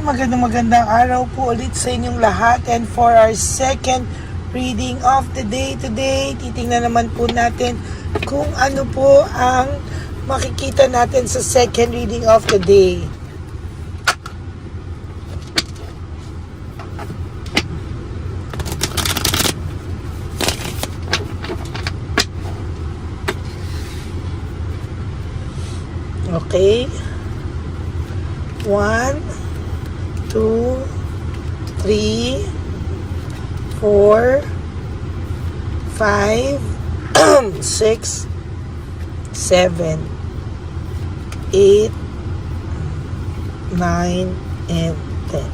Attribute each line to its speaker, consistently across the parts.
Speaker 1: magandang araw po ulit sa inyong lahat, and for our second reading of the day today, titingnan naman po natin kung ano po ang makikita natin sa second reading of the day. Okay. 1, 2, 3, 4, 5, 6, 7, 8, 9, and 10.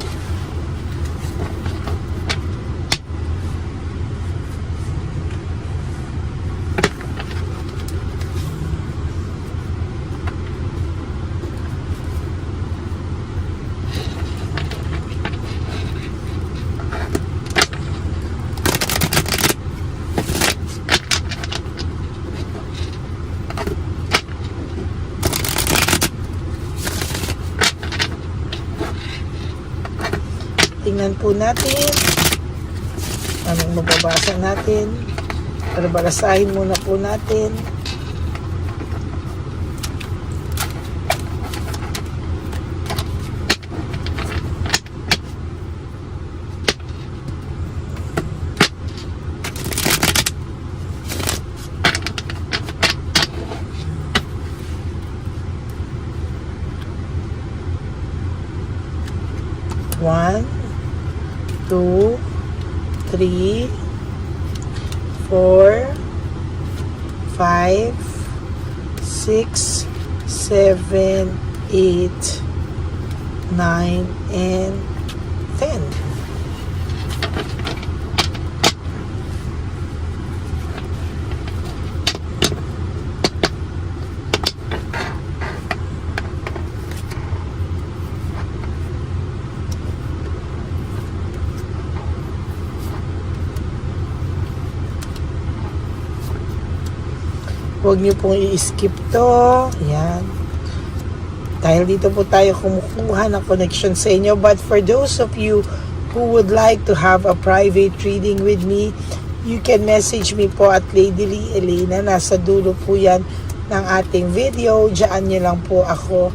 Speaker 1: Tingnan po natin anong mababasa natin. Para balasahin muna po natin. One, 2, 3, 4, 5, 6, 7, 8, 9, and 10. Huwag niyo pong i-skip to. Ayan. Dahil dito po tayo kumukuha ng connection sa inyo. But for those of you who would like to have a private reading with me, you can message me po at Lady Lee Elena. Nasa dulo po yan ng ating video. Diyan niyo lang po ako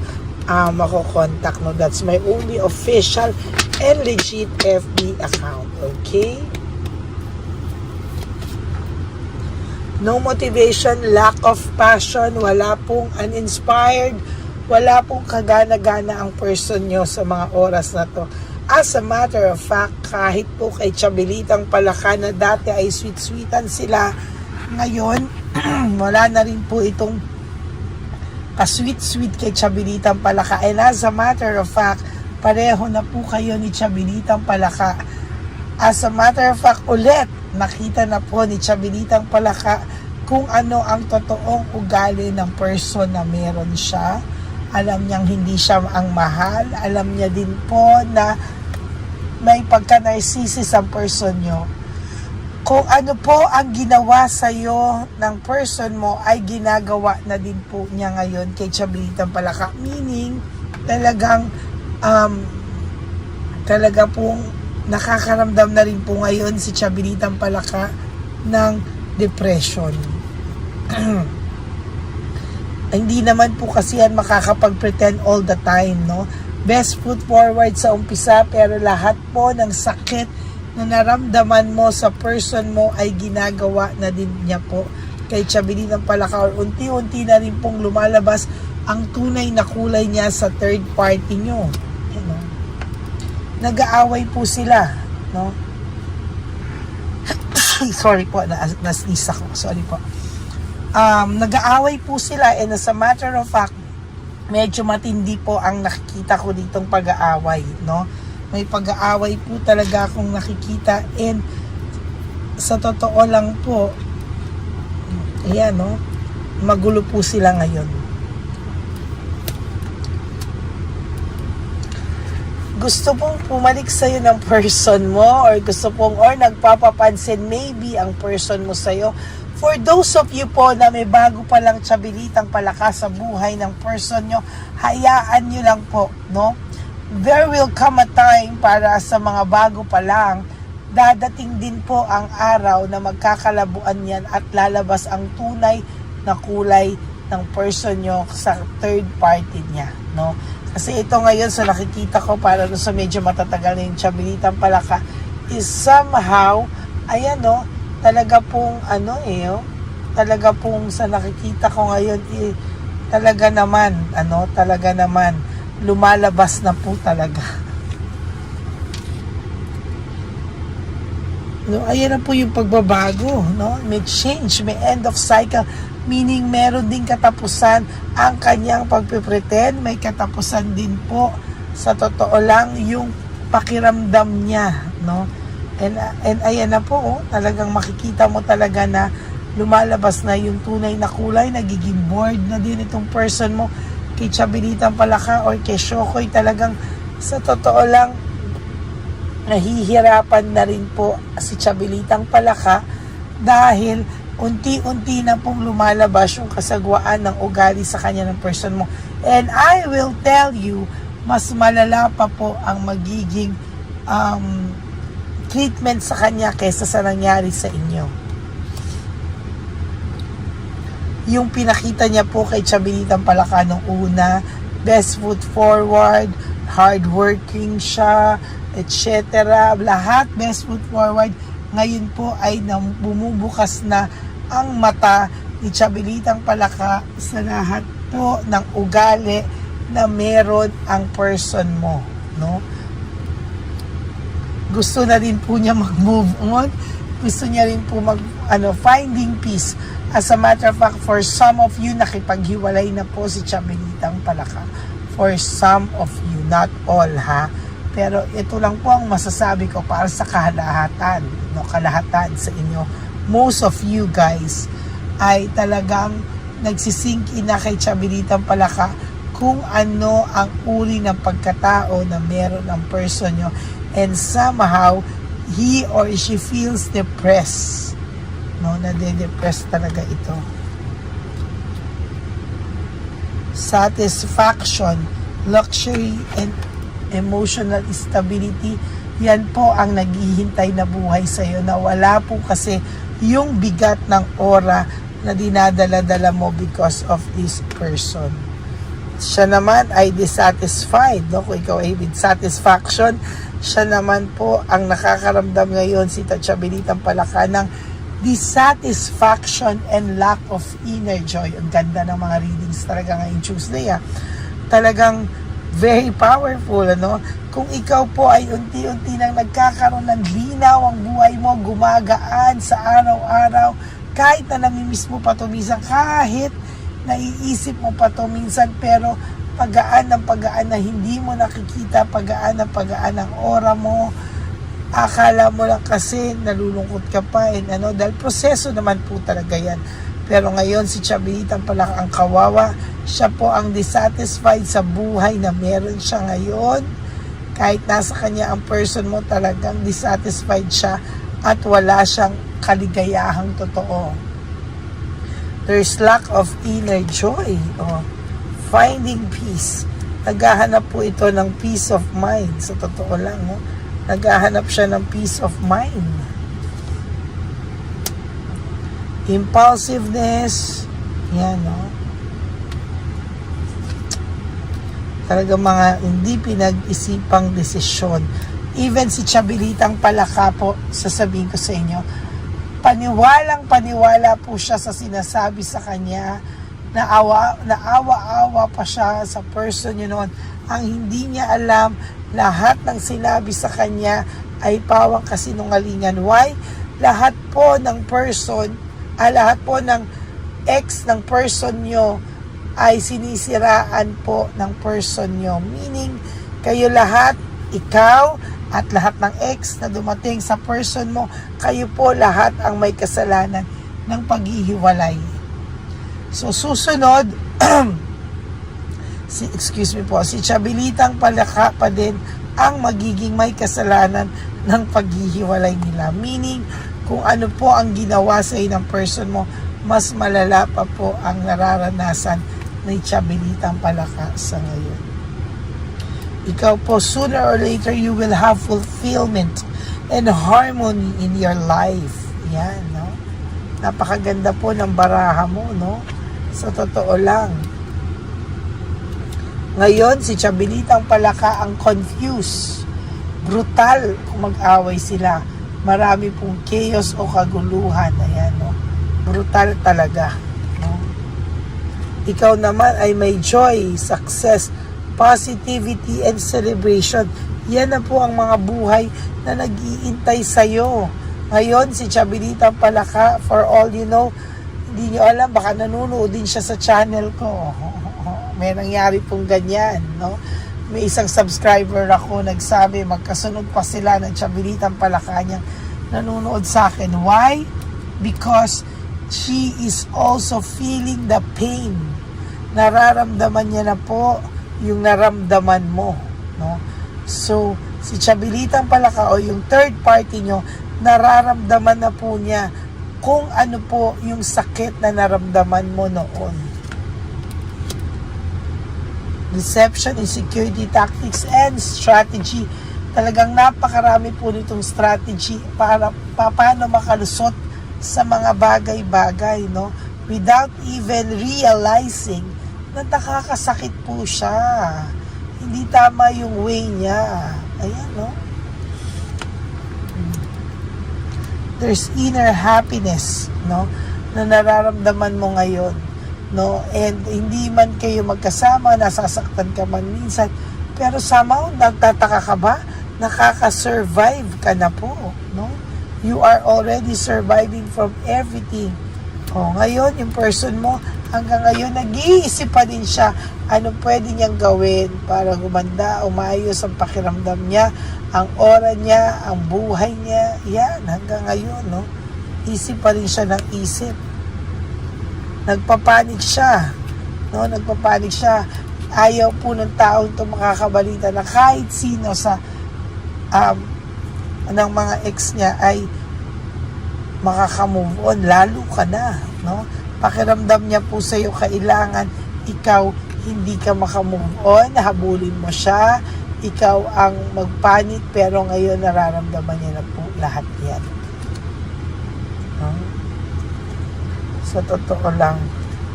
Speaker 1: mako-contact. No? That's my only official and legit FB account. Okay? No motivation, lack of passion, wala pong uninspired, wala pong kagana-gana ang person nyo sa mga oras na to. As a matter of fact, kahit po kay Chabelitang Palaka na dati ay sweet-sweetan sila, ngayon, wala na rin po itong ka-sweet-sweet kay Chabelitang Palaka. And as a matter of fact, pareho na po kayo ni Chabelitang Palaka. As a matter of fact, ulit, nakita na po ni Chabelitang Palaka kung ano ang totoong ugali ng person na meron siya. Alam niyang hindi siya ang mahal. Alam niya din po na may pagka-narcissist ang person nyo. Kung ano po ang ginawa sa'yo ng person mo ay ginagawa na din po niya ngayon kay Chabelitang Palaka. Meaning, talaga pong nakakaramdam na rin po ngayon si Chabelitang Palaka ng depression. Hindi naman po kasi yan makakapag-pretend all the time, no? Best foot forward sa umpisa, pero lahat po ng sakit na naramdaman mo sa person mo ay ginagawa na din niya po kay Chabelitang Palaka, or unti-unti na rin pong lumalabas ang tunay na kulay niya sa third party nyo. Nag-aaway po sila, no? Sorry po, nas-sneeze ako. Sorry po. Nag-aaway po sila, and as a matter of fact, medyo matindi po ang nakikita ko ditong pag-aaway, no? May pag-aaway po talaga akong nakikita, and sa totoo lang po, ayan, no? Magulo po sila ngayon. Gusto pong pumalik sa'yo ng person mo, or gusto pong, or nagpapapansin maybe ang person mo sa'yo. For those of you po na may bago pa lang Chabelitang Palaka sa buhay ng person nyo, hayaan nyo lang po, no? there will come a time para sa mga bago pa lang, dadating din po ang araw na magkakalabuan yan at lalabas ang tunay na kulay ng person nyo sa third party niya, no? Kasi ito ngayon sa nakikita ko para sa medyo matatagal na yung Chabilitang Palaka is somehow, ayan no, talaga pong talaga pong sa nakikita ko ngayon talaga naman lumalabas na po talaga. No, ayan na po yung pagbabago, no? May change, may end of cycle, meaning meron din katapusan ang kanyang pagpipretend, may katapusan din po sa totoo lang yung pakiramdam niya, no? And ayan na po, talagang makikita mo talaga na lumalabas na yung tunay na kulay, nagiging bored na din itong person mo kay Chabilitang Palaka or kay Shokoy. Talagang sa totoo lang nahihirapan na rin po si Chabilitang Palaka dahil unti-unti na pong lumalabas yung kasagwaan ng ugali sa kanya ng person mo. And I will tell you, mas malala pa po ang magiging treatment sa kanya kaysa sa nangyari sa inyo. Yung pinakita niya po kay Chabilitang Palaka nung una, best foot forward, hardworking siya, etc. Lahat best foot forward. Ngayon po ay bumubukas na ang mata ni Chabilitang Palaka sa lahat po ng ugali na meron ang person mo, no? Gusto na rin po niya mag-move on. Gusto niya rin po finding peace. As a matter of fact, for some of you, nakipaghiwalay na po si Chabilitang Palaka. For some of you, not all ha. Pero ito lang po ang masasabi ko para sa kalahatan, no, kalahatan sa inyo. Most of you guys ay talagang nagsisink in na kay Chabilitang Palaka kung ano ang uri ng pagkatao na meron ang person nyo. And somehow, he or she feels depressed. No, nade-depress talaga ito. Satisfaction, luxury, and emotional stability, yan po ang naghihintay na buhay sa'yo na wala po kasi yung bigat ng aura na dinadala-dala mo because of this person. Siya naman ay dissatisfied, no? Kung ikaw ay with satisfaction, siya naman po ang nakakaramdam ngayon si Chabilitang Palaka ng dissatisfaction and lack of inner joy. Ang ganda ng mga readings talaga ngayong Tuesday. Talagang very powerful, ano? Kung ikaw po ay unti-unti nang nagkakaroon ng linaw ang buhay mo, gumagaan sa araw-araw, kahit na namimiss mo pa ito minsan, kahit naiisip mo pa ito minsan, pero pagaan ng pagaan na hindi mo nakikita, pagaan ng aura mo, akala mo lang kasi nalulungkot ka pa, dahil proseso naman po talaga yan. Pero ngayon si Chabilitang Palaka ang kawawa, siya po ang dissatisfied sa buhay na meron siya ngayon. Kahit nasa kanya ang person mo, talagang dissatisfied siya at wala siyang kaligayahang totoo. There's lack of inner joy. Finding peace. Naghahanap po ito ng peace of mind. Sa totoo lang, naghahanap siya ng peace of mind. Impulsiveness. Yan, talaga mga hindi pinag-isipang desisyon. Even si Chabilitang Palaka po, sasabihin ko sa inyo, paniwala po siya sa sinasabi sa kanya, naawa-awa pa siya sa person yun noon. Ang hindi niya alam, lahat ng sinabi sa kanya ay pawang kasinungalingan. Why? Lahat po ng person, lahat po ng ex ng person nyo ay sinisiraan po ng person nyo. Meaning, kayo lahat, ikaw at lahat ng ex na dumating sa person mo, kayo po lahat ang may kasalanan ng paghihiwalay. So, susunod, si Chabilitang Palaka pa din ang magiging may kasalanan ng paghihiwalay nila. Meaning, kung ano po ang ginawa sa ng person mo, mas malala pa po ang nararanasan ni Chabilitang Palaka sa ngayon. Ikaw po, sooner or later, you will have fulfillment and harmony in your life. Yan, no? Napakaganda po ng baraha mo, no? Sa totoo lang. Ngayon, si Chabelitang Palaka ang confused. Brutal kung mag-away sila. Marami pong chaos o kaguluhan. Ayan, no? Brutal talaga. No? Ikaw naman ay may joy, success, positivity, and celebration. Yan na po ang mga buhay na nag-iintay sa'yo. Ngayon, si Chabelitang Palaka, for all you know, hindi nyo alam, baka nanonood din siya sa channel ko. May nangyari pong ganyan, no? May isang subscriber ako nagsabi, magkasunod pa sila ng Chabelitang Palaka niya nanonood sa akin. Why? Because she is also feeling the pain. Nararamdaman niya na po yung naramdaman mo, no? So, si Chabelitang Palaka o yung third party nyo, nararamdaman na po niya kung ano po yung sakit na naramdaman mo noon. Deception, insecurity, tactics, and strategy. Talagang napakarami po nitong strategy para paano makalusot sa mga bagay-bagay, no? Without even realizing na nakakasakit po siya. Hindi tama yung way niya. Ayan, no? There's inner happiness, no? Na nararamdaman mo ngayon, no? And hindi man kayo magkasama, nasasaktan ka man minsan, pero somehow, nagtataka ka ba? Nakaka-survive ka na po, no? You are already surviving from everything. O, ngayon, yung person mo, hanggang ngayon, nag-iisip pa din siya ano pwede niyang gawin para gumanda, umayos ang pakiramdam niya, ang aura niya, ang buhay niya. Yan, hanggang ngayon, no? Isip pa rin siya ng isip. Nagpapanik siya, no? Nagpapanik siya. Ayaw po ng taong ito makakabalita na kahit sino sa ng mga ex niya ay makakamove on, lalo ka na, no? Pakiramdam niya po sa iyo, kailangan ikaw hindi ka makamove on, habulin mo siya, ikaw ang magpanik, pero ngayon nararamdaman niya na po lahat yan. No? Sa totoo lang,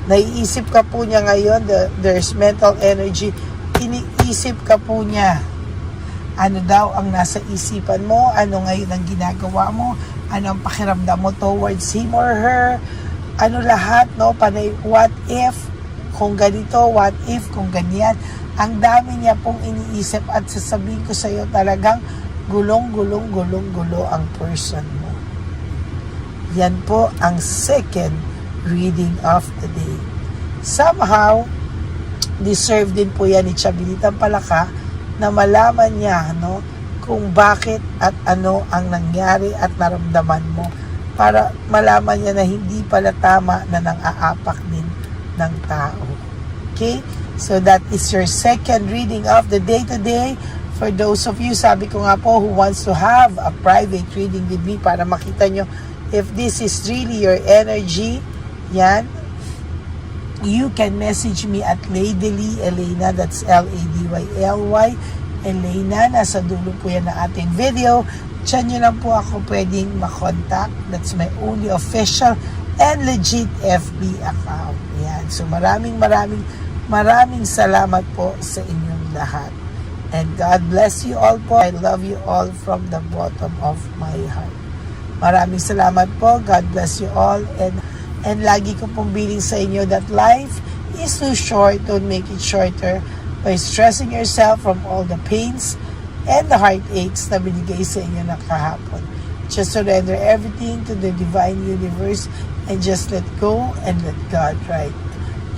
Speaker 1: naiisip ka po niya ngayon, there's mental energy, iniisip ka po niya ano daw ang nasa isipan mo, ano ngayon ang ginagawa mo, ano ang pakiramdam mo towards him or her, ano lahat, no? Panay, what if, kung ganito, what if, kung ganyan. Ang dami niya pong iniisip at sasabihin ko sa iyo, talagang gulo ang person mo. Yan po ang second reading of the day. Somehow, deserve din po yan ni Chabelitang Palaka na malaman niya, no, kung bakit at ano ang nangyari at naramdaman mo, para malaman niya na hindi pala tama na nang-aapak din ng tao. Okay? So that is your second reading of the day today. For those of you, sabi ko nga po, who wants to have a private reading with me para makita nyo if this is really your energy, yan, you can message me at Ladyly Elena, that's Ladyly Elena, nasa dulo po yan na ating video. Diyan nyo lang po ako pwedeng makontak. That's my only official and legit FB account. Yan. So maraming salamat po sa inyong lahat. And God bless you all po. I love you all from the bottom of my heart. Maraming salamat po. God bless you all. And lagi ko pong biling sa inyo that life is too short. Don't make it shorter by stressing yourself from all the pains and the heartaches na binigay sa inyo na kahapon. Just surrender everything to the divine universe and just let go and let God write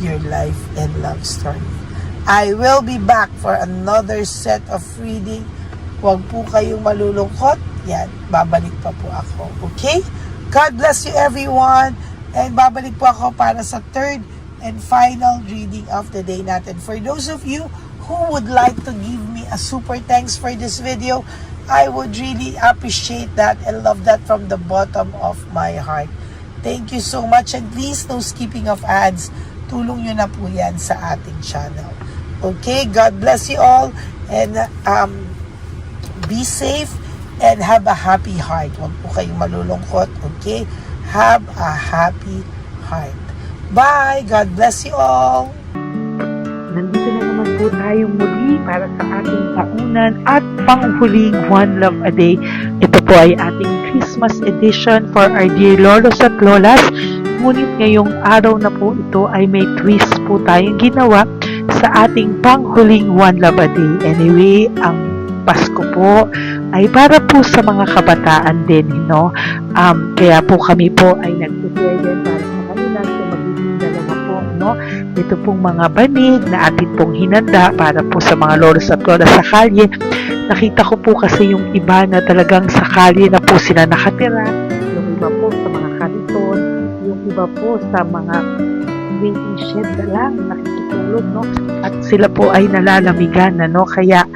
Speaker 1: your life and love story. I will be back for another set of reading. Huwag po kayong malulungkot. Yan, babalik pa po ako. Okay? God bless you everyone. And babalik po ako para sa third and final reading of the day natin. For those of you who would like to give me a super thanks for this video, I would really appreciate that and love that from the bottom of my heart. Thank you so much, and please, no skipping of ads. Tulong nyo na po yan sa ating channel. Okay, God bless you all, And be safe and have a happy heart. Huwag po kayong malulungkot, okay? Have a happy heart. Bye! God bless you all!
Speaker 2: Nandito na naman po tayong muli para sa ating taunan at panghuling One Love a Day. Ito po ay ating Christmas edition for our dear lolos at lolas. Ngunit ngayong araw na po ito ay may twist po tayong ginawa sa ating panghuling One Love a Day. Anyway, ang Pasko po ay para po sa mga kabataan din, no? Kaya po kami po ay nag-prepare din para sa kanila. So magiging dalawa po, no? Ito pong mga banig na atin pong hinanda para po sa mga lolos at lolas sa kalye. Nakita ko po kasi yung iba na talagang sa kalye na po sila nakatira. Yung iba po sa mga kariton, yung iba po sa mga waiting shed na lang nakikitulog, no? At sila po ay nalalamigan, no? Kaya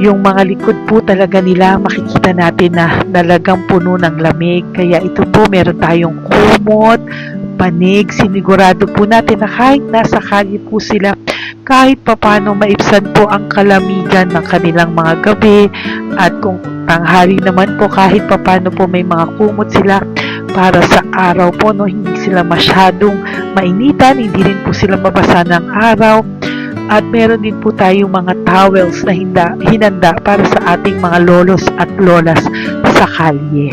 Speaker 2: yung mga likod po talaga nila makikita natin na talagang puno ng lamig. Kaya ito po meron tayong kumot, panig. Sinigurado po natin na kahit nasa kalye po sila, kahit papano maibsan po ang kalamigan ng kanilang mga gabi. At kung tanghali naman po, kahit papano po may mga kumot sila para sa araw po, no? Hindi sila masyadong mainitan, hindi rin po sila mabasa ng araw. At meron din po tayong mga towels na hinanda para sa ating mga lolos at lolas sa kalye.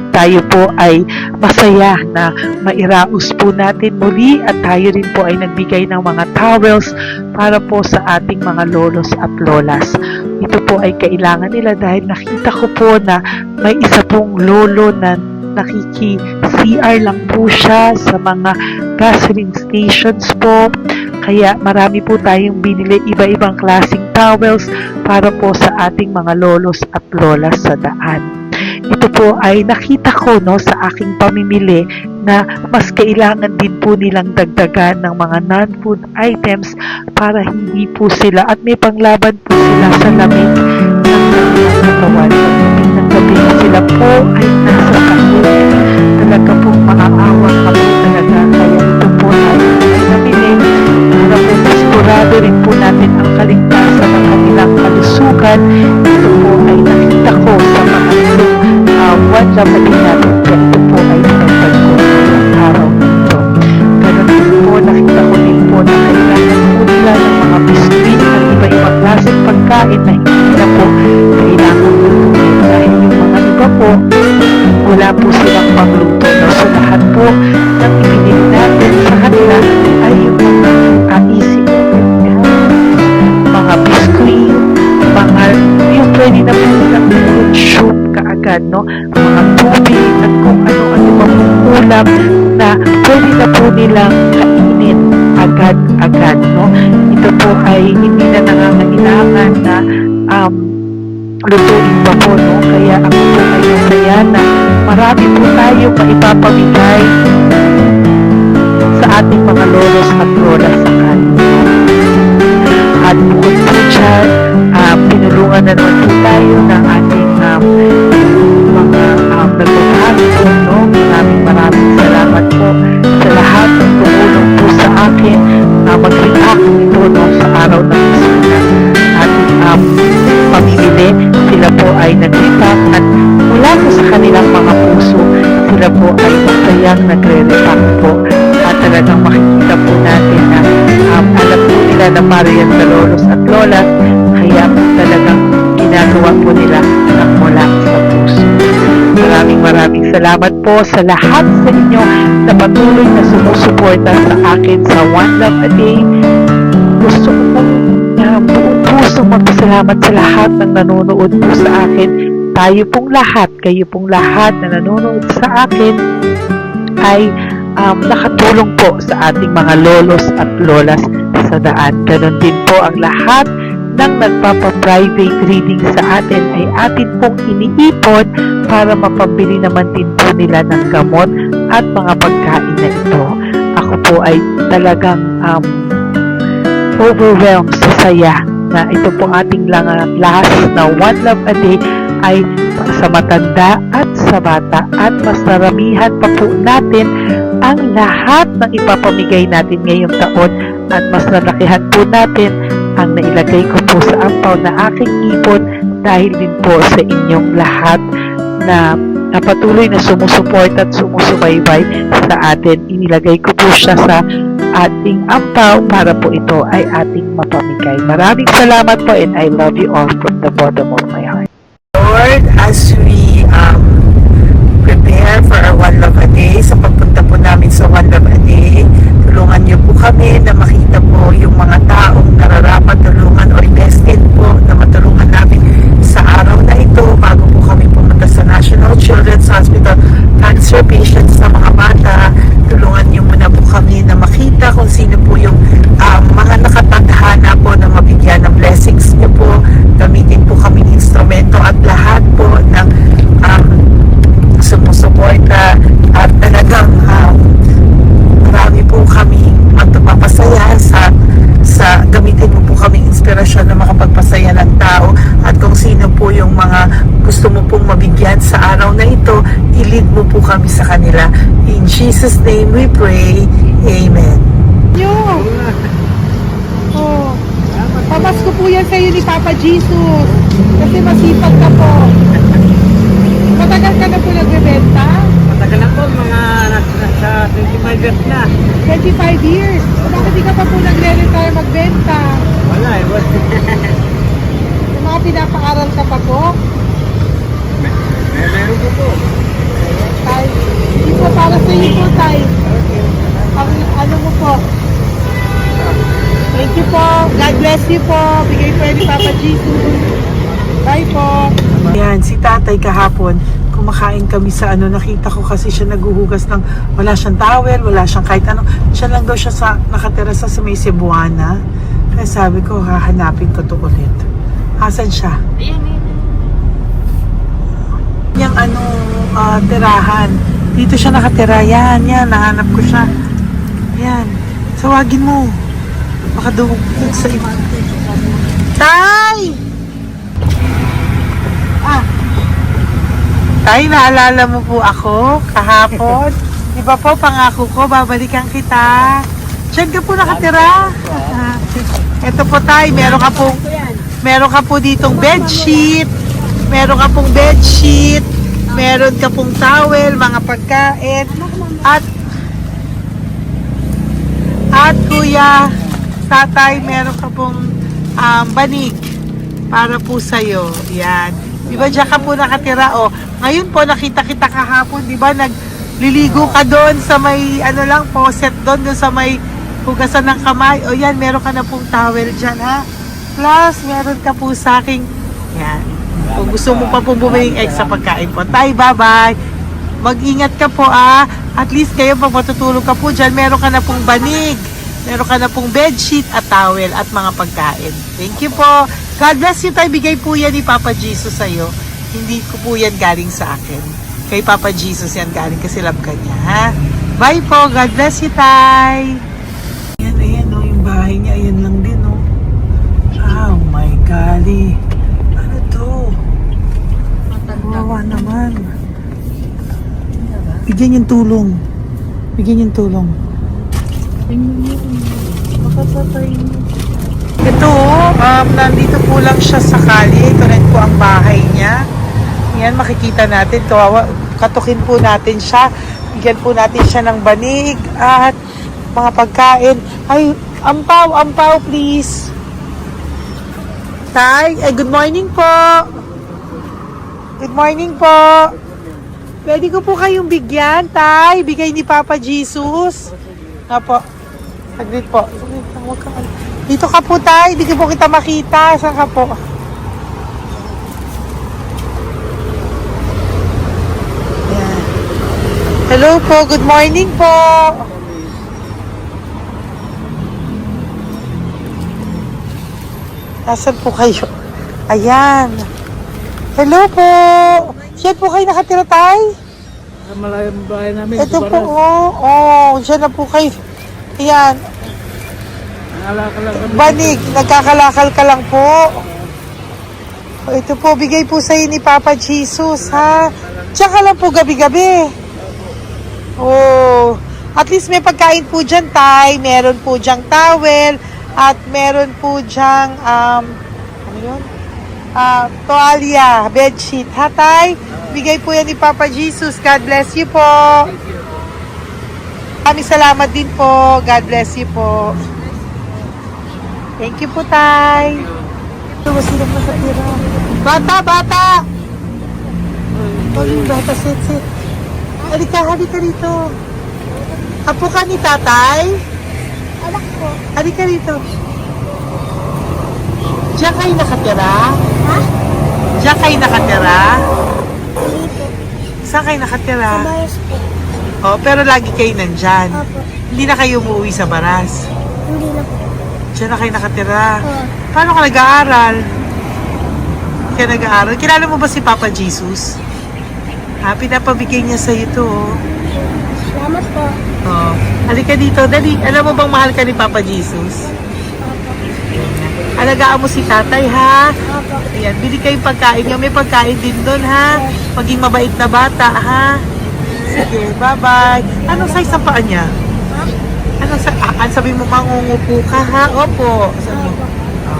Speaker 2: Tayo po ay masaya na mairaos po natin muli at tayo rin po ay nagbigay ng mga towels para po sa ating mga lolos at lolas. Ito po ay kailangan nila dahil nakita ko po na may isa pong lolo na nakiki-CR lang po siya sa mga gasoline stations po. Kaya marami po tayong binili iba-ibang klaseng towels para po sa ating mga lolos at lolas sa daan. Ito po ay nakita ko, no, sa aking pamimili na mas kailangan din po nilang dagdagan ng mga non-food items para hindi po sila at may panglaban po sila sa lamig ng katawan. Pagdating ng gabi sila po ay nasa sakit. Talaga pong maaawa ka po talaga. Kaya ito po ay nabili para po sigurado rin po natin ang kaligtasan ng kanilang kalusugan. Ito po ay nakita ko sa mga One Love a Day natin. Kaya ito po ay pinagpag ko ng araw nito. Ganun din po, nakita ko din po na kailangan po nila ng mga biskuit at iba-ibang klaseng pagkain na hindi na po kailangan lutuin. Dahil yung mga iba po, wala po silang pagluto. So lahat po ng ibinili natin sa kanila ay yung mga easy mga biskuit, mga yung pwede na po nilang soup kaagad, no? Mga tubig at kung ano-ano pang ulam na pwede na po nilang kainin agad-agad, no? Ito po ay hindi na nangangailangan na lutuin pa po, no? Kaya ako po ay masaya na marami po tayo maipapamigay sa ating mga lolos at lolas sa kanila. At bukod po dyan, pinulungan na naman po tayo ng ating mga nagbabago po, no? Maraming salamat po sa lahat ng tumulong po sa akin mag-react ito, no, sa araw ng Pasko ating pamimili. Sila po ay nag-react at mula po sa kanilang mga puso, sila po ay masayang nagre-react po. At talagang makikita po natin na alam po nila na para yan sa lolos at lolas, kaya talagang ginagawa po nila ng mula sa puso. Maraming salamat po sa lahat sa inyo na patuloy na sumusuporta sa akin sa One Love a Day. Gusto ko po buong puso magpasalamat sa lahat ng nanonood po sa akin. Tayo pong lahat, kayo pong lahat na nanonood sa akin ay nakatulong po sa ating mga lolos at lolas sa daan. Ganon din po ang lahat ng nagpapa-private reading sa atin ay atin pong iniipon para mapabili naman din po nila ng gamot at mga pagkain na ito. Ako po ay talagang overwhelmed sa saya na ito pong ating last na One Love a Day ay sa matanda at sa bata at mas naramihan pa po natin ang lahat ng ipapamigay natin ngayong taon at mas nalakihan po natin ang nailagay ko po sa ampaw na aking ipon dahil din po sa inyong lahat na patuloy na sumusuporta at sumusubaybay sa atin. Inilagay ko po siya sa ating ampaw para po ito ay ating mapamigay. Maraming salamat po and I love you all from the bottom of my heart.
Speaker 1: Lord, as we prepare for our One Love a Day, sa pagpunta po namin sa One Love a Day, tulungan niyo po kami na makita po yung mga taong nararapat tulungan o destined po na matulungan namin sa araw na ito bago po kami pumunta sa National Children's Hospital cancer patients na mga bata. Tulungan niyo muna po kami na makita kung sino po yung mga nakatadhana po na mabigyan ng blessings niyo po. Gamitin po kami ng instrumento at lahat po ng sumusuporta at talagang marami po kami magpapasaya sa gamitin mo po kami inspirasyon na makapagpasaya ng tao at kung sino po yung mga gusto mo pong mabigyan sa araw na ito, i-lead mo po kami sa kanila. In Jesus' name we pray. Amen.
Speaker 2: Oh, pamasko po yan sa iyo ni Papa Jesus kasi masipag ka po. Matagal ka na po nagbebenta?
Speaker 3: Matagal na po, mga nasa 25 years na.
Speaker 2: 25 years. Bakit di ka pa po nagre-retire magbenta?
Speaker 3: Wala eh.
Speaker 2: Yung mga pinapaaral ka pa po?
Speaker 3: Meron ko po.
Speaker 2: Tay, hindi po para sa iyo po, Tay. Ang ano mo po? Thank you po. God bless you po. Bigay po yan ni Papa Jesus. Bye po.
Speaker 1: Yan, si tatay kahapon, kumakain kami sa nakita ko kasi siya naguhugas ng, wala siyang towel, wala siyang kahit ano. Siya lang daw siya nakatira sa may Cebuana. Kaya sabi ko, hahanapin ko to ulit. Asan siya? Yung tirahan. Dito siya nakatira. Yan, nahanap ko siya. Yan. Tawagin mo. Baka dumugtog sa iba. Tay! Tay, naalala mo po ako kahapon? Di ba po, pangako ko, babalikan kita. Diyan ka po nakatira. Ito po, Tay, meron ka po ditong bedsheet. Meron ka pong bedsheet. Meron ka pong towel, mga pagkain. At kuya, tatay, meron ka pong banig para po sa'yo. Yan. Di ba diyan ka po nakatira? O, ngayon po nakita kita kahapon, di ba nagliligo ka doon sa may faucet doon sa may hugasan ng kamay. O yan, meron ka na pong towel dyan ha. Plus, meron ka po sa aking yan. Kung gusto mo pa pong bumili extra pagkain po. Tay, bye-bye. Mag-ingat ka po At least kayo pag matutulog ka po dyan, meron ka na pong banig. Meron ka na pong bedsheet at towel at mga pagkain. Thank you po. God bless you, Tay. Bigay po yan ni Papa Jesus sa'yo. Hindi ko po yan galing sa akin. Kay Papa Jesus yan galing kasi love ka niya, ha? Bye po. God bless you, Tay. Ayan, yung bahay niya. Ayan lang din, Oh my golly. Ano to? Wawa naman. Bigyan yung tulong. Makapatay mo. Ito, nandito po lang siya sa kalye. Ito rin po ang bahay niya. Yan, makikita natin. Katukin po natin siya. Bigyan po natin siya ng banig at mga pagkain. Ay, ampaw, please. Tay, good morning po. Good morning po. Pwede ko po kayong bigyan, Tay. Bigay ni Papa Jesus. Apo. Saglit po. Dito ka po, Tay. Hindi ko po kita makita. Saan ka po? Ayan. Hello po. Good morning po. Nasaan po kayo? Ayan. Hello po. Diyan po kayo nakatira, Tay?
Speaker 3: Malayang bahay namin.
Speaker 1: Ito po, diyan na po kayo. Ayan. Banig, nagkakalakal ka lang po. Ito po, bigay po sa'yo ni Papa Jesus, ha? Diyan ka lang po gabi-gabi. At least may pagkain po dyan, Tay. Meron po dyang towel, At meron po dyang, ano yun? Toalya, bedsheet. Ha, Tay? Bigay po yan ni Papa Jesus. God bless you po. Maraming salamat din po. God bless you po. Thank you po, Tay. Ito, sino po sa tira? Bata, bata! Ay, bata, sit. Halika dito. Apo ka ni tatay?
Speaker 4: Anak ko.
Speaker 1: Halika dito. Diyan kayo nakatira?
Speaker 4: Ha?
Speaker 1: Diyan kayo nakatira?
Speaker 4: Dito.
Speaker 1: Saan kayo nakatira?
Speaker 4: Sa Baras po.
Speaker 1: Oh, pero lagi kayo nandyan.
Speaker 4: Opo.
Speaker 1: Hindi na kayo umuwi sa Baras.
Speaker 4: Hindi na po.
Speaker 1: Diyan na kayo nakatira.
Speaker 4: Oo.
Speaker 1: Paano ka nag-aaral? Hindi ka nag-aaral? Kilala mo ba si Papa Jesus? Ha, pinapabigay niya sa'yo ito, oh.
Speaker 4: Salamat po.
Speaker 1: Oh. Halika dito, dali. Alam mo bang mahal ka ni Papa Jesus?
Speaker 4: Opo.
Speaker 1: Alagaan mo si tatay, ha?
Speaker 4: Opo.
Speaker 1: Ayan, bili kayong pagkain niyo. May pagkain din doon, ha? Maging mabait na bata, ha? Sige, bye-bye. Anong size ang paa niya?
Speaker 4: Ha?
Speaker 1: Sabi mo, mangungupo ka, ha? Opo. Sabi mo.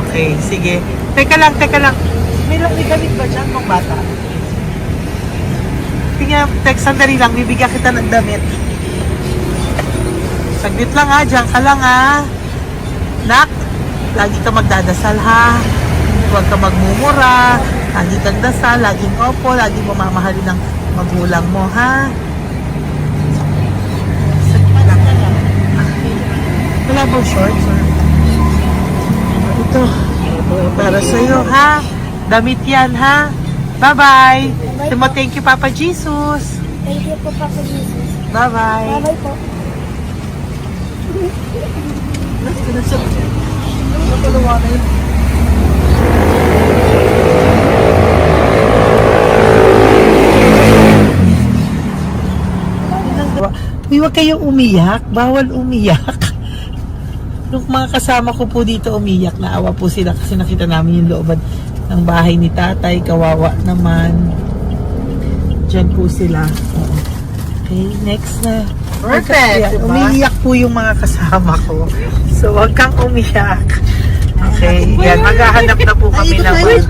Speaker 1: Okay, sige. Teka lang. May gamit ba dyan ng bata? Tingnan, sandali lang. Bibigyan kita ng damit. Saglit lang, ha? Diyan ka lang, ha? Nak, lagi ka magdadasal, ha? Huwag ka magmumura. Lagi kang dasal, laging opo, lagi mo mamahalin ng magulang mo, ha? Saglit lang. Wala ba shorts? Ito. Para sa'yo, ha? Damit yan, ha? Bye-bye. Thank you, Papa Jesus.
Speaker 4: Thank you po, Papa Jesus.
Speaker 1: Bye-bye.
Speaker 4: Bye-bye po.
Speaker 1: Uy, huwag kayong umiyak. Bawal umiyak. Nung mga kasama ko po dito umiyak, naawa po sila kasi nakita namin yung looban ng bahay ni tatay. Kawawa naman. Diyan po sila. Oo. Okay, next na.
Speaker 3: Perfect, diba?
Speaker 1: Umiiyak po yung mga kasama ko. So, huwag kang umiyak. Okay, yan. Maghahanap na po kami naman.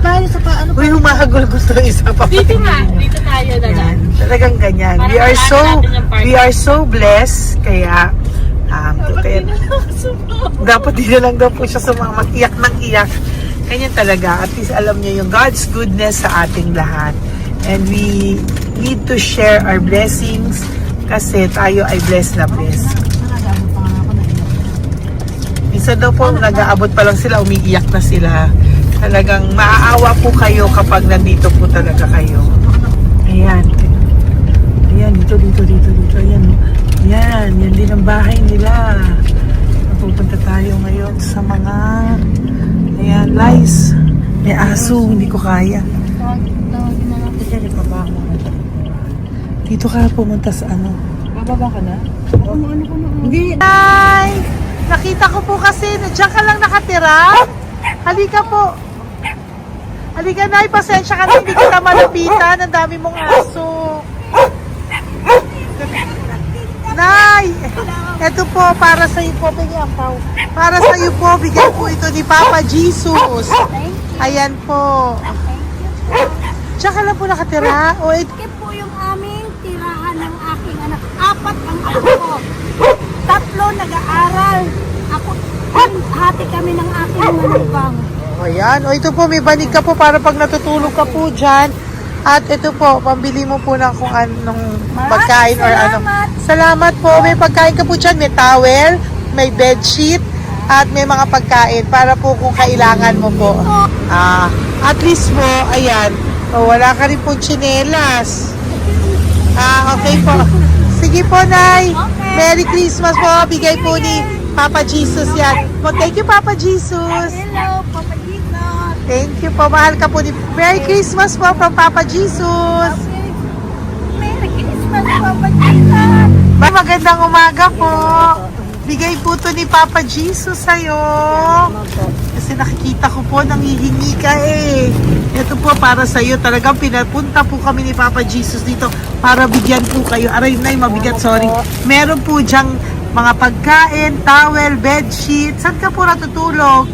Speaker 1: Uy, humahagol gusto isa pa.
Speaker 5: Dito tayo na lang.
Speaker 1: Yan, talagang ganyan.
Speaker 5: Para
Speaker 1: We are so blessed. Kaya, dapat di na lang daw po siya sumama. Iyak ng iyak. Ganyan talaga. At least alam niyo yung God's goodness sa ating lahat. And we need to share our blessings kasi tayo ay blessed na blessed. Minsan daw po, nag-aabot pa lang sila, umiiyak na sila. Talagang maaawa po kayo kapag nandito po talaga kayo. Ayan. Ayan, dito. Ayan. Yan din ang bahay nila. Pupunta tayo ngayon sa mga ayan, lice. May aso, hindi ko kaya. Dito ka pumunta sa ano?
Speaker 3: Bababa ka na?
Speaker 1: Hindi. Hi! Nakita ko po kasi, diyan ka lang nakatira. Halika po. Halika, Nay, pasensya ka na, hindi kita malapitan. Ang dami mong aso. Nay! Ito po, para sa iyo po, bigyan po. Para sa iyo po, bigyan po ito ni Papa Jesus. Ayan po. Diyan ka lang po nakatira. O,
Speaker 4: Ito po yung aming tirahan ng aking anak. 4 ang anak ko. 3 nag-aaral. Ako, hati kami ng aking manugang.
Speaker 1: ayan. O, ito po, may banig ka po para pag natutulog ka po dyan. At ito po, pambili mo po ng kung anong pagkain or ano. Salamat po. May pagkain ka po dyan. May towel, may bedsheet, at may mga pagkain para po kung kailangan mo po. At least po, ayan. O, wala ka rin po tsinelas. Okay po. Sige po, Nay. Merry Christmas po. Bigay po ni Papa Jesus yan. Thank you, Papa Jesus.
Speaker 4: Hello, Papa Jesus.
Speaker 1: Thank you po. Mahal ka po ni... Merry Christmas po from Papa Jesus.
Speaker 4: Merry Christmas, Papa Jesus.
Speaker 1: Magandang umaga po. Bigay po to ni Papa Jesus sa'yo. Kasi nakikita ko po, nanghihingi ka eh. Ito po para sa'yo. Talagang pinapunta po kami ni Papa Jesus dito para bigyan po kayo. Aray, Nay, mabigat, sorry. Meron po dyang mga pagkain, towel, bedsheet. Saan ka po natutulog?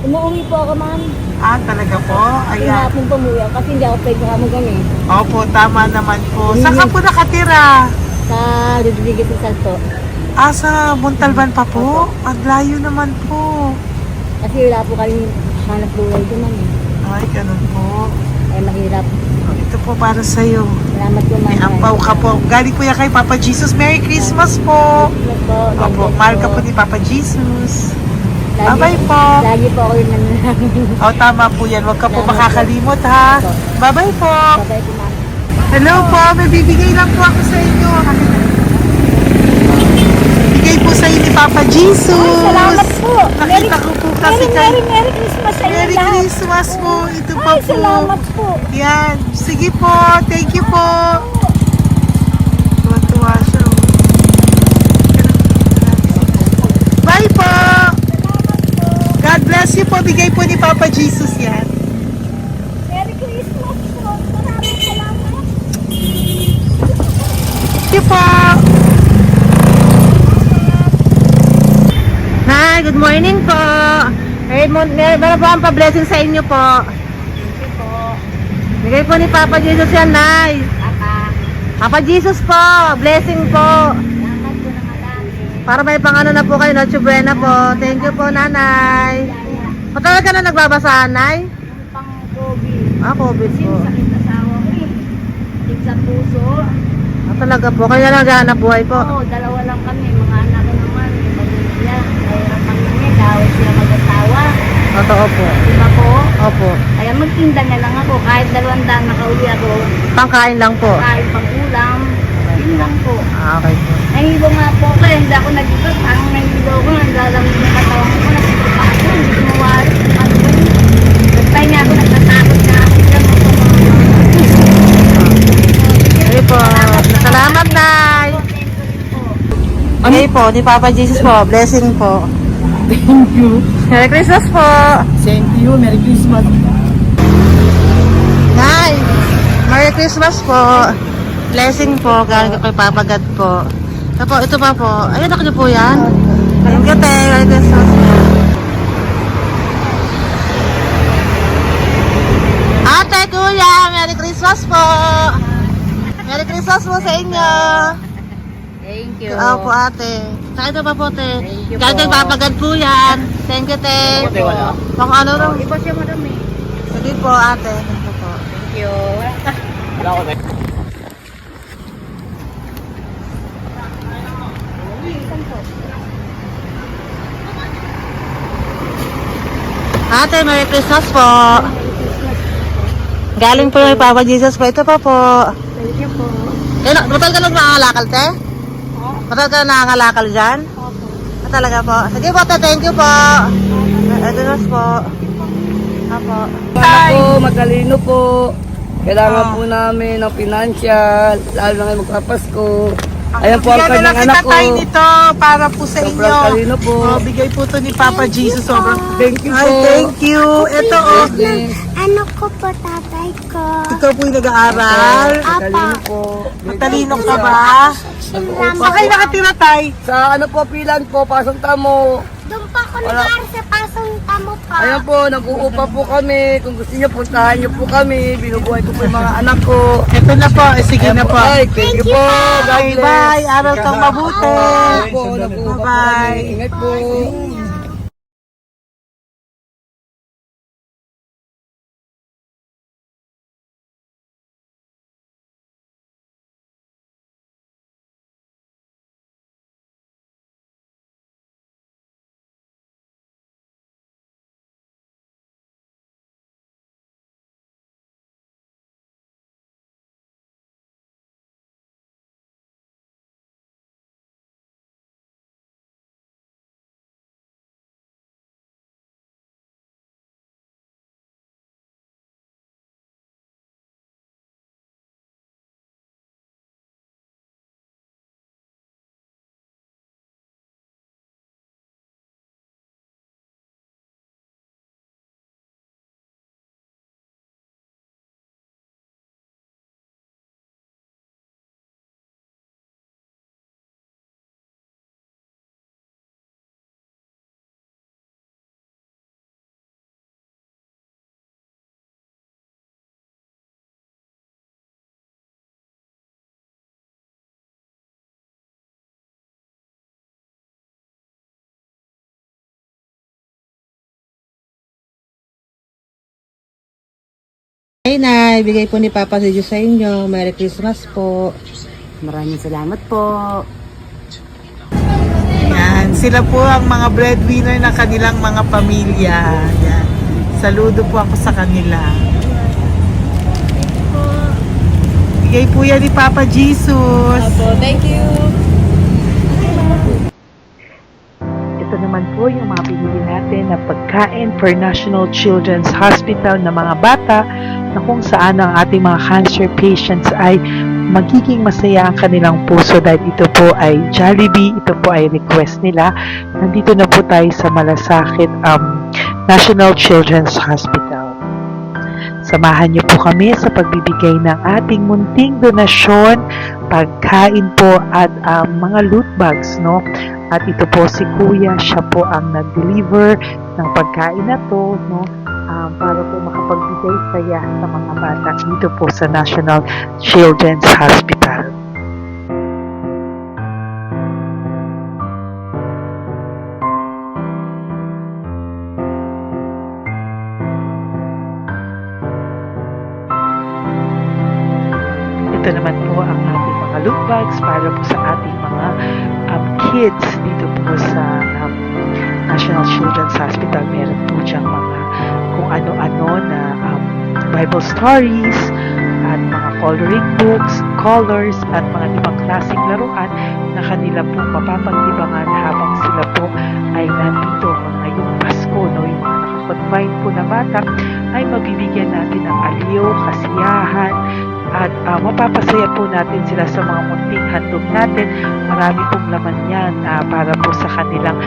Speaker 4: Umuwi po ako, ma'am.
Speaker 1: Ah, talaga po? Ayan.
Speaker 4: Pinapong pumuya kasi hindi ako pwede makamugan eh.
Speaker 1: Opo, tama naman po. Saan ka po nakatira?
Speaker 4: Sa Rodriguez sa Salto.
Speaker 1: Ah, sa Montalban pa po? Ang layo naman po.
Speaker 4: Kasi wala po kami hanap buhay doon, ma'am.
Speaker 1: Ay, ganun po.
Speaker 4: Ay, mahirap.
Speaker 1: Oh, ito po para sa'yo.
Speaker 4: Salamat po, ma'am.
Speaker 1: May ampaw ka po. Galing po yan kay Papa Jesus. Merry Christmas po.
Speaker 4: Salamat po. God
Speaker 1: Opo,
Speaker 4: bless
Speaker 1: mahal ka
Speaker 4: po.
Speaker 1: po ni Papa Jesus.
Speaker 4: Lagi-
Speaker 1: Bye-bye po.
Speaker 4: Lagi po ako yung nananangin.
Speaker 1: O, tama po yan. Huwag ka po
Speaker 4: Salamat po.
Speaker 1: makakalimot, ha? Bye-bye po.
Speaker 4: Bye-bye po, ma'am.
Speaker 1: Hello po. May bibigay lang po ako sa inyo. Bigay po sa inyo ni Papa Jesus.
Speaker 4: Salamat po.
Speaker 1: Nakita ko po kasi kay...
Speaker 4: Merry Christmas sa inyo
Speaker 1: Merry
Speaker 4: lahat.
Speaker 1: Christmas po. Ito pa
Speaker 4: Ay,
Speaker 1: po.
Speaker 4: salamat po.
Speaker 1: Yan. Sige po. Thank you po. Tuwa-tuwa siya. oh. Bye po. God bless you po. Bigay po ni Papa Jesus yan.
Speaker 4: Merry Christmas po. Maraming salamat.
Speaker 1: Thank you po.
Speaker 5: Hi, good morning po. Meron po ang pa-blessing sa inyo po. Bigay po ni Papa Jesus yan, Nay. Papa Jesus po, blessing po. Para may pangano na po kayo, Noche Buena po. Thank you po, Nanay. Matagal ka na nagbabasahan, Nay?
Speaker 4: Pang COVID.
Speaker 5: Ah, COVID po.
Speaker 4: Sakit asawa ko eh. Sakit sa puso.
Speaker 5: Ah, talaga po, kaya naghahanap buhay po.
Speaker 4: Oo, dalawa lang kami. Mga anak ko naman. May pamilya. Mayroon kami niya. Dawit sila mag-asawa.
Speaker 5: Totoo po.
Speaker 4: Diba po?
Speaker 5: Opo.
Speaker 4: Kaya magtinda na lang ako. Kahit 200 nakauwi ako.
Speaker 5: Pangkain lang po.
Speaker 4: Kahit pang ulam. Yun lang po.
Speaker 5: Ah, okay po.
Speaker 4: Nahilo nga po ako. Hindi ako nag-ibig. Parang nahilo ko. Naglalamig yung katawan ko. Nagsipa ako. Hindi ko mawari. Ano ba yun? Nagpahinga ako. Nagtatakot na ako.
Speaker 5: Okay po. Salamat, Nay. Okay po, ni Papa Jesus po. Blessing po.
Speaker 3: Thank you.
Speaker 5: Merry Christmas po.
Speaker 3: Thank you. Merry Christmas.
Speaker 5: Nay, Merry Christmas po. Blessing po, galing ko kay Papa God po. Ito pa po. Ayun, ako niyo po yan. Thank you, te. Merry Christmas po. Ate, kuya, Merry Christmas po. Merry Christmas po sa inyo.
Speaker 4: Thank you.
Speaker 5: Oo po, ate. Saka ito pa po, te.
Speaker 4: Thank you
Speaker 5: Galing kay
Speaker 4: po.
Speaker 5: Papa God po yan. Thank you, te. Pang ano rin.
Speaker 4: Iba siya madami.
Speaker 5: Sige po, ate. Thank you po.
Speaker 4: Thank you.
Speaker 5: Ate, Merry Christmas po. Galing po kay Papa Jesus po. Ito pa po.
Speaker 4: Thank you po.
Speaker 5: Batal ka lang nangangalakal, te? Batal ka lang nangangalakal dyan? Ah, talaga po. Sige po, te. Thank you po. Ito na po. Apo.
Speaker 3: Sana po, matalino po. Kailangan po namin ng financial, lalo na ngayon magpapasko. Ayan po ang
Speaker 1: Bigyan na
Speaker 3: kanyang
Speaker 1: lang
Speaker 3: anak
Speaker 1: kita
Speaker 3: ko.
Speaker 1: tayo nito para po sa
Speaker 3: Sobrang
Speaker 1: inyo.
Speaker 3: talino po.
Speaker 1: Oh, bigay po to ni Papa Jesus. Sobrang
Speaker 3: Thank you
Speaker 1: Ay,
Speaker 3: po.
Speaker 1: thank you. Ito oh.
Speaker 4: Ano ko po tatay ko?
Speaker 1: Ikaw po yung nag-aaral.
Speaker 3: Matalino po.
Speaker 1: Matalino ka ba? Okay, nakatira tayo.
Speaker 3: Sa ano po, pilan po, pasong tamo.
Speaker 4: Doon pa ako nag-aaral sa pasong tamo pa.
Speaker 3: Ayan po, nag-uupa po kami. Kung gusto niyo, puntahan niyo po kami. Binubuhay ko po yung mga anak ko.
Speaker 1: Ito na po. Sige na po.
Speaker 3: Ay, thank you po. God
Speaker 1: Bye,
Speaker 3: bless.
Speaker 1: bye. Aral kang mabuti.
Speaker 3: Ayan po, nag-uupa po
Speaker 1: Bye-bye.
Speaker 3: kami. Ingat po.
Speaker 5: Hey, Nay, bigay po ni Papa si Diyos sa inyo. Merry Christmas po.
Speaker 6: Maraming salamat po.
Speaker 1: Yan, sila po ang mga breadwinner ng kanilang mga pamilya. Yan. Saludo po ako sa kanila. Bigay po yan ni Papa Jesus.
Speaker 6: Thank you.
Speaker 2: Ito naman po yung mga binili natin na pagkain for National Children's Hospital na mga bata na kung saan ang ating mga cancer patients ay magiging masaya ang kanilang puso dahil ito po ay Jollibee, ito po ay request nila. Nandito na po tayo sa Malasakit National Children's Hospital. Samahan niyo po kami sa pagbibigay ng ating munting donasyon, pagkain po at mga loot bags, no? At ito po si Kuya, siya po ang nag-deliver ng pagkain na to, no? Para po makapagbigay saya sa mga bata dito po sa National Children's Hospital. Ito naman po ang ating mga loot bags para po sa ating mga kids dito po sa National Children's Hospital. Meron po diyang mga kung ano-ano na Bible stories at mga coloring books, colors at mga ibang klaseng laruan na kanila po mapapagdibangan habang sila po ay nandito ngayong Pasko, no? Yung mga nakakonfine po na bata ay mabibigyan natin ng aliw, kasiyahan at mapapasaya po natin sila sa mga munting handog natin. Marami pong laman yan para po sa kanilang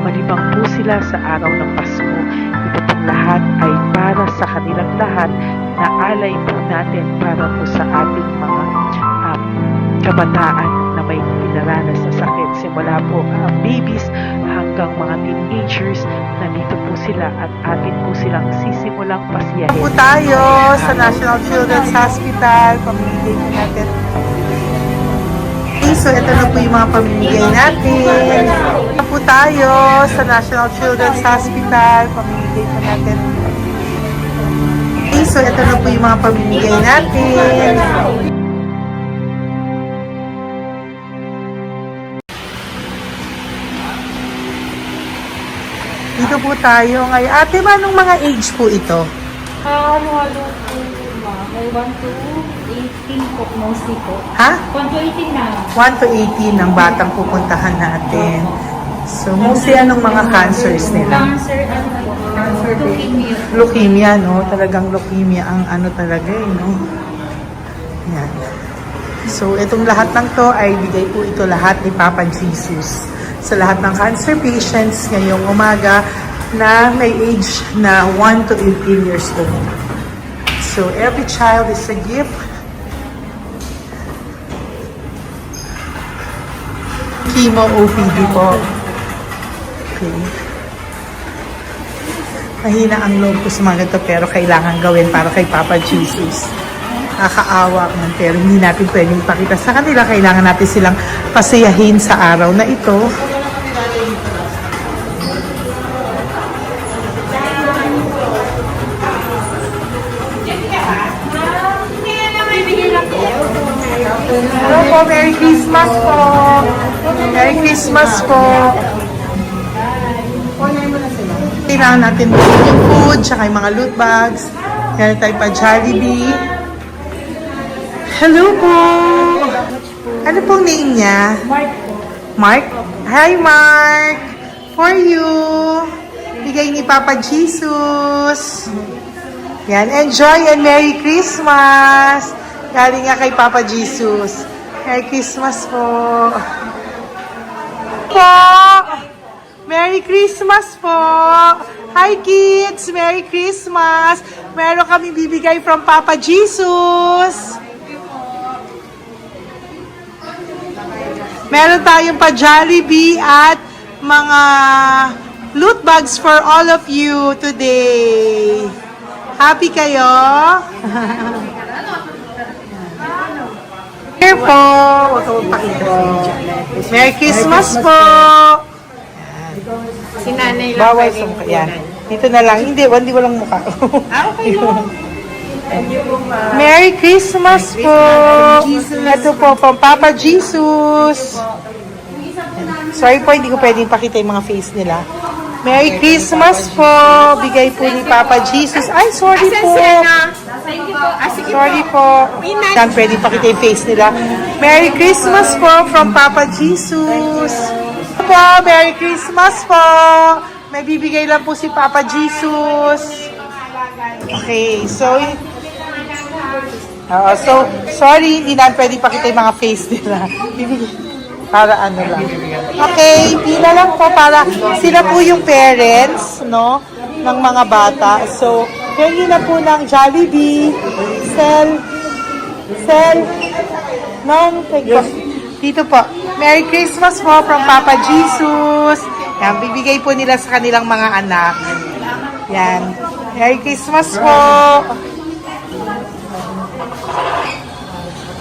Speaker 2: malibang po sila sa araw ng Pasko. Ito pong lahat ay para sa kanilang lahat na alay po natin para po sa ating mga kabataan na may pinaranas na sakit. Simula po babies hanggang mga teenagers, nandito po sila at atin po silang sisimulang pasiyahin.
Speaker 1: Po tayo sa National Children's Hospital. Pamimigay po natin. So, ito na po yung mga pamimigay natin. Ito po tayo sa National Children's Hospital. Pamimigay po natin. So, ito na po yung mga pamimigay natin. Dito po tayo ngayon. Ate, anong mga age po ito?
Speaker 4: Halo-halo po, ma'am. May 1 to 18 po, mostly po.
Speaker 1: Ha?
Speaker 4: 1 to 18 na.
Speaker 1: 1 to 18 ang batang pupuntahan natin. So, mostly anong mga cancers nila?
Speaker 4: Cancer, ano po? Leukemia.
Speaker 1: Leukemia, no? Talagang leukemia ang ano talaga no? Yan. So, itong lahat ng to ay bigay po ito lahat ni Papa Jesus sa lahat ng cancer patients ngayong umaga na may age na 1 to 18 years old. So, every child is a gift. Chemo OPD po. Okay. Mahina ang loob ko sa mga ito pero kailangan gawin para kay Papa Jesus. Nakakaawa man pero hindi natin pwedeng ipakita sa kanila. Kailangan natin silang pasayahin sa araw na ito. Hello po, Merry Christmas po. Merry Christmas po. Kailangan natin yung food, tsaka yung mga loot bags. Kaya tayo pa Jollibee. Hello po. Ano pong name niya?
Speaker 4: Mark po.
Speaker 1: Mark? Hi, Mark. For you. Bigay ni Papa Jesus. Yan. Enjoy and Merry Christmas. Galing nga kay Papa Jesus. Merry Christmas po. Merry Christmas po. Hi kids. Merry Christmas. Meron kami bibigay from Papa Jesus. Meron tayong pa Jollibee at mga loot bags for all of you today. Happy kayo? Here po. Huwag ka magpakita sa video. Merry Christmas po.
Speaker 6: Si nanay lang
Speaker 1: Bawal
Speaker 6: pwedeng
Speaker 1: sa yan. Dito na lang. Hindi, walang mukha. Okay lang. Merry Christmas po! Ito po, pang Papa Jesus. Sorry po, hindi ko pwedeng pakita yung mga face nila. Merry Christmas po! Bigay po ni Papa Jesus. Ay, sorry po. Sorry po. Hindi pwedeng pakita yung face nila. Merry Christmas po from Papa Jesus. Po, Merry Christmas po! May bibigay lang po si Papa Jesus. Okay, so sorry, hindi na pwede pakita yung mga face nila. Para ano lang. Okay, pila lang po para sila po yung parents, no, ng mga bata. So, hingi na po ng Jollibee, Sel, no, dito po. Merry Christmas po from Papa Jesus. Yan, bibigay po nila sa kanilang mga anak. Yan. Merry Christmas po.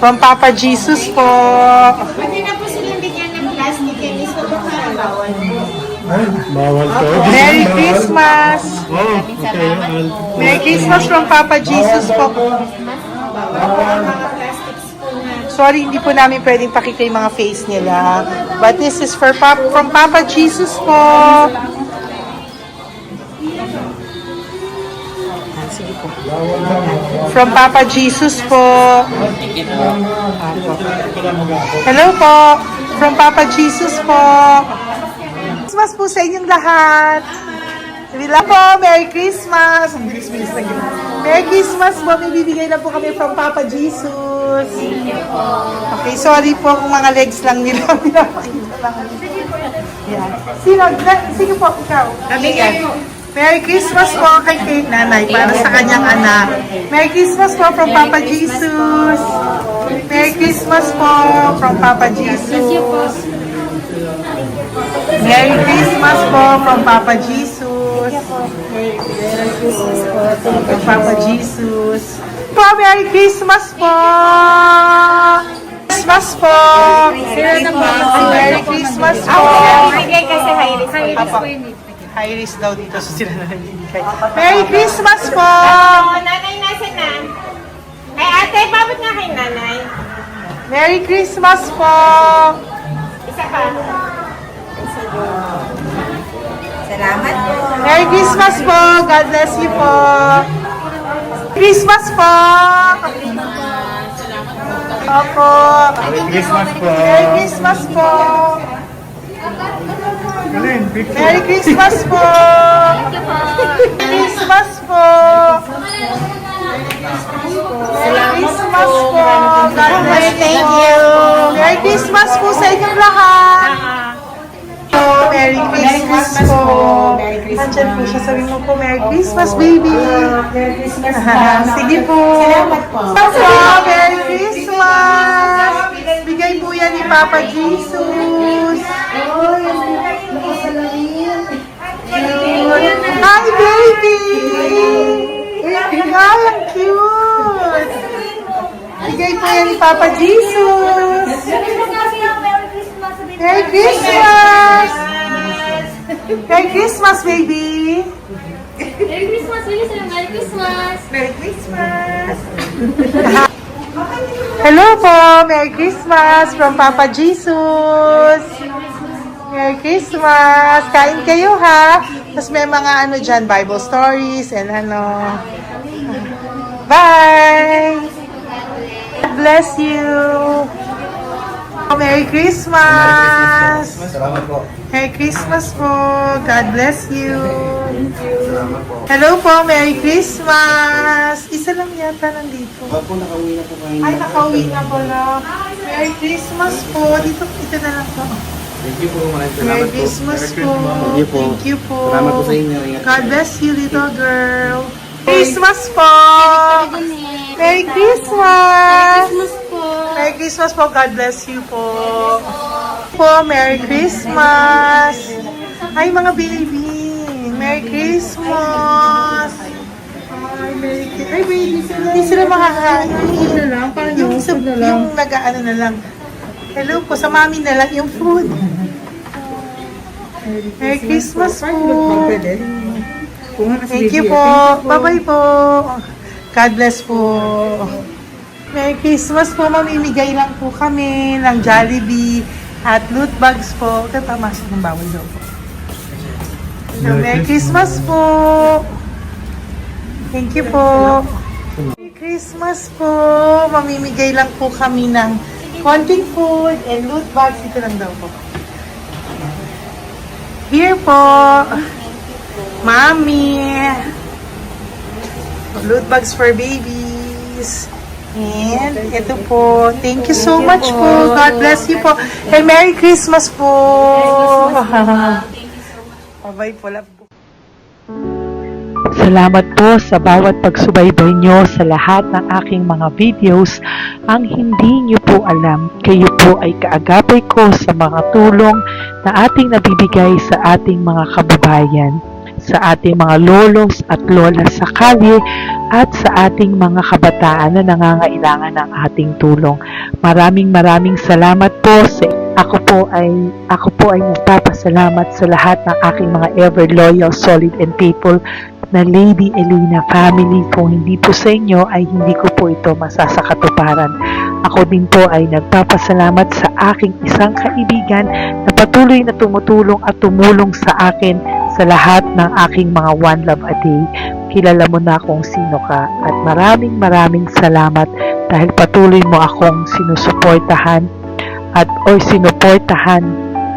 Speaker 1: From Papa Jesus po.
Speaker 4: Pwede na po silang bigyan ng plastic and iso po para bawal.
Speaker 7: Bawal to.
Speaker 1: Merry Christmas.
Speaker 7: Oh, okay.
Speaker 1: Merry Christmas from Papa Jesus po. Sorry, hindi po namin pwedeng pakita yung mga face nila. But this is from Papa Jesus po. Sige po. From Papa Jesus po. Hello po. From Papa Jesus po. Christmas po sa inyong lahat. Wala po, Merry Christmas. Ang bilis-bilis na yun. Merry Christmas po. May bibigay na po kami from Papa Jesus. Okay, sorry po kung mga legs lang nila. Pinapakita lang. Yan. Sino po? Ikaw. Yan. Merry Christmas po kay nanay para sa kanyang anak. Merry Christmas po from Papa Jesus. Merry Christmas po from Papa Jesus. Merry Christmas po from Papa Jesus. From Papa Jesus. Po, Merry Christmas po. Christmas po. Merry Christmas po.
Speaker 4: Bigay kasi high-risk. High-risk po yun.
Speaker 1: High risk daw dito so sila na nagbibigay. Merry Christmas po!
Speaker 4: Nanay, nasa na? Ay, ate, pabot nga kay nanay.
Speaker 1: Merry Christmas po!
Speaker 4: Isa pa. Salamat po.
Speaker 1: Merry Christmas po! God bless you po! Christmas po! Opo!
Speaker 7: Merry Christmas po.
Speaker 1: Merry Christmas po! Merry Christmas po! Christmas po! Merry Christmas po! God bless you. Thank you! Merry Christmas po sa inyong lahat! Merry Christmas po! Nandiyan po siya. Sabi mo po, Merry Christmas, baby! Merry Christmas sige po! Salamat po! Merry Christmas! Bigay po yan ni Papa Jesus! Hi, baby! Ay, ang cute! Bigay po yan ni Papa Jesus! Merry Christmas! Merry Christmas, baby!
Speaker 8: Merry Christmas, Merry Christmas!
Speaker 1: Merry Christmas! Hello po! Merry Christmas from Papa Jesus! Merry Christmas! Kain kayo ha! Tapos may mga ano dyan, Bible stories and ano. Bye! God bless you! Merry Christmas!
Speaker 7: Salamat po.
Speaker 1: Merry Christmas po! God bless you! Hello po! Merry Christmas! Isa lang yata nandito.
Speaker 7: Opo, nakauwi na po kayo.
Speaker 1: Ay, nakauwi na pala. Merry Christmas po! Dito na lang po.
Speaker 7: Thank you po. Maraming salamat
Speaker 1: Merry
Speaker 7: po.
Speaker 1: Christmas po!
Speaker 7: Thank you po.
Speaker 1: Thank you po!
Speaker 7: Salamat po sa inyo. Ingat
Speaker 1: God bless you, little girl! Christmas po! Merry Christmas! Merry Christmas po! God bless you po! Merry Christmas! Ay, mga baby! Merry Christmas! Ay, baby! Hindi sila makakaano. Yung nag-ano na lang. Hello po, sa mami na lang yung food. Merry Christmas po! Thank you po. Bye-bye po. God bless po. Merry Christmas po. Mamimigay lang po kami ng Jollibee at loot bags po. Ito tamasok ng bawal daw po. So, Merry Christmas po. Thank you po. Merry Christmas po. Mamimigay lang po kami ng konting food and loot bags. Ito lang daw po. Here po. Mami. Loot bags for babies. And ito po. Thank you so much po. God bless you po. And Merry Christmas po. Bye-bye po. Love po.
Speaker 2: Salamat po sa bawat pagsubaybay nyo sa lahat ng aking mga videos. Ang hindi nyo po alam, kayo po ay kaagapay ko sa mga tulong na ating nabibigay sa ating mga kababayan, sa ating mga lolos at lola sa kalye at sa ating mga kabataan na nangangailangan ng ating tulong. Maraming salamat po sa ako po ay nagpapasalamat sa lahat ng aking mga ever loyal, solid and faithful na Lady Elena family. Kung hindi po sa inyo ay hindi ko po ito masasakatuparan. Ako din po ay nagpapasalamat sa aking isang kaibigan na patuloy na tumutulong at tumulong sa akin sa lahat ng aking mga One Love a Day. Kilala mo na kung sino ka at maraming salamat dahil patuloy mo akong sinusuportahan sinuportahan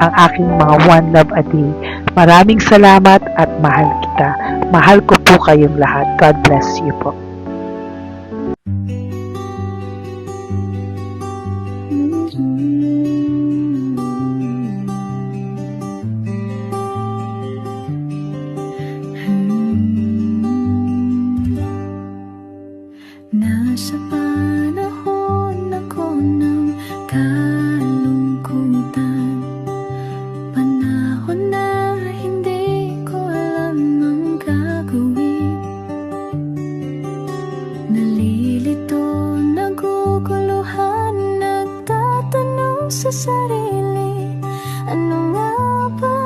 Speaker 2: ang aking mga One Love a Day. Maraming salamat at mahal kita. Mahal ko po kayong lahat. God bless you po.
Speaker 9: Nasa panahon ako ng kalungkutan, panahon na hindi ko alam ang gagawin. Nalilito, naguguluhan, nagtatanong sa sarili, ano nga ba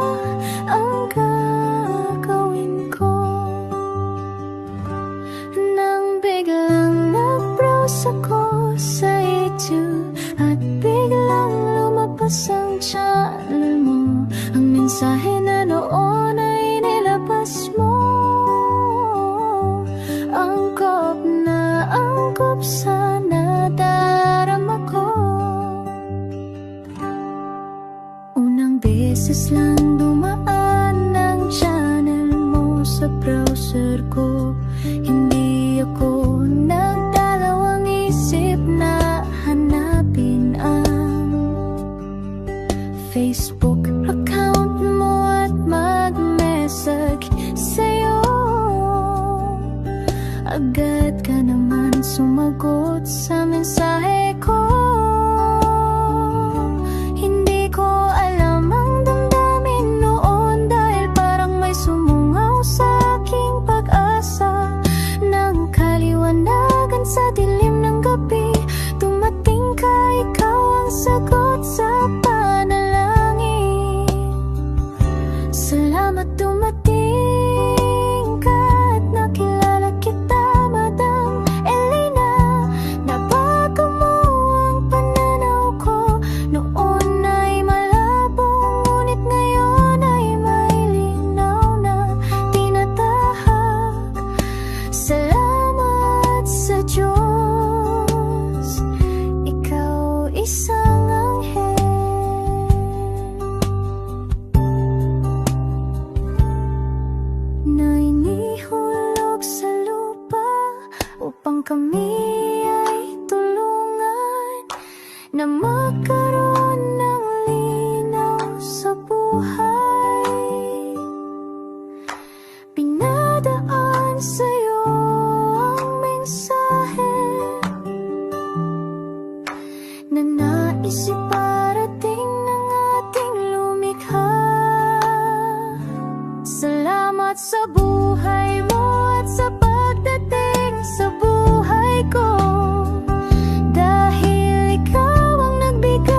Speaker 9: ang gagawin ko? Nang biglang nag-browse ako sa YouTube at biglang lumabas ang channel mo, ang mensahe na noon ay nilabas mo. Angkop sa nadarama ko. Unang beses lang dumaan ang channel mo sa browser ko. Hindi ako nagdalawang isip na hanapin ang Facebook account mo at mag-message sa'yo. Agad ka naman sumagot sa mensahe ko. Hindi ko alam ang damdamin noon dahil parang may sumungaw sa aking pag-asa. Nang kaliwanagan sa dilim ng gabi, dumating ka, ikaw ang sagot sa panalangin. Salamat dumating ka at nakilala kita, Madam Elena. Nabago mo ang pananaw ko. Noon ay malabo, ngunit ngayon ay may linaw na tinatahak. Salamat sa Diyos, ikaw isang anghel na inihulog sa lupa upang kami ay tulungan na magkaroon ng linaw sa buhay. Pinadaan sa'yo ang mensahe na nais iparating ng ating lumikha. Salamat sa buhay mo at sa pagdating sa buhay ko, dahil ikaw ang nagbigay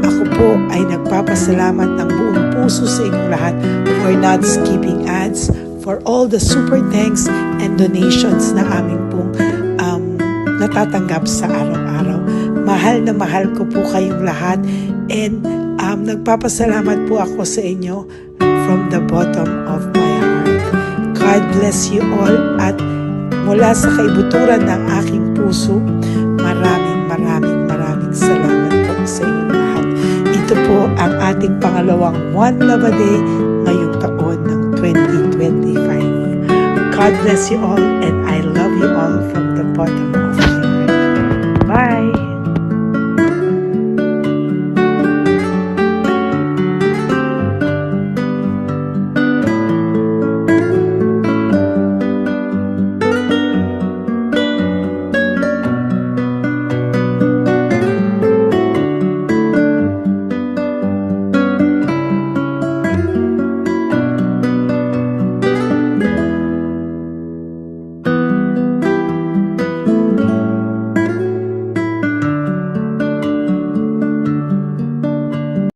Speaker 1: Ako po ay nagpapasalamat ng buong puso sa inyong lahat for not skipping ads, for all the super thanks and donations na aming pong natatanggap sa araw-araw. Mahal na mahal ko po kayong lahat, and nagpapasalamat po ako sa inyo from the bottom of my heart. God bless you all, at mula sa kaibuturan ng aking puso, maraming salamat po sa inyong lahat. Ito po ang ating pangalawang One Love a Day ngayong taon ng 2025. God bless you all, and I love you all from the bottom of my heart. Bye!